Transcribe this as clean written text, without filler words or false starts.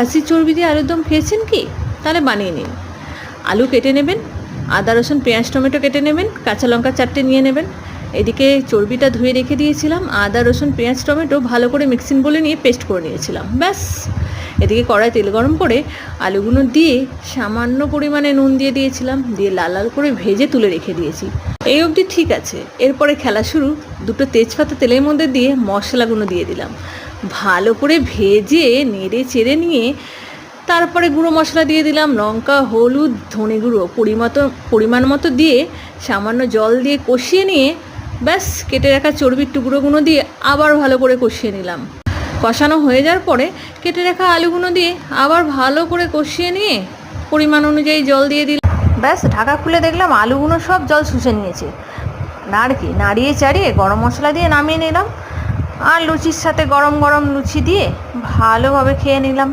খাসির চর্বি দিয়ে আলুর দম খেয়েছেন কি? তাহলে বানিয়ে নিন। আলু কেটে নেবেন, আদা রসুন পেঁয়াজ টমেটো কেটে নেবেন, কাঁচা লঙ্কা 4টে নিয়ে নেবেন। এদিকে চর্বিটা ধুয়ে রেখে দিয়েছিলাম, আদা রসুন পেঁয়াজ টমেটো ভালো করে মিক্সিং বলে নিয়ে পেস্ট করে নিয়েছিলাম, ব্যাস। এদিকে কড়াই তেল গরম করে আলুগুলো দিয়ে সামান্য পরিমাণে নুন দিয়ে দিয়েছিলাম, দিয়ে লাল লাল করে ভেজে তুলে রেখে দিয়েছি। এই অবধি ঠিক আছে। এরপরে খেলা শুরু। দুটো তেজপাতা তেলের মধ্যে দিয়ে মশলাগুলো দিয়ে দিলাম, ভালো করে ভেজে নেড়ে চেড়ে নিয়ে তারপরে গুঁড়ো মশলা দিয়ে দিলাম, লঙ্কা হলুদ ধনে গুঁড়ো পরিমাণ মতো দিয়ে সামান্য জল দিয়ে কষিয়ে নিয়ে ব্যাস কেটে রাখা চর্বির টুকরোগুলো দিয়ে আবার ভালো করে কষিয়ে নিলাম। কষানো হয়ে যাওয়ার পরে কেটে রাখা আলুগুলো দিয়ে আবার ভালো করে কষিয়ে নিয়ে পরিমাণ অনুযায়ী জল দিয়ে দিলাম, ব্যাস। ঢাকা খুলে দেখলাম আলুগুলো সব জল শুষে নিয়েছে। নাড়িয়ে চাড়িয়ে গরম মশলা দিয়ে নামিয়ে নিলাম, আর লুচির সাথে গরম গরম লুচি দিয়ে ভালোভাবে খেয়ে নিলাম।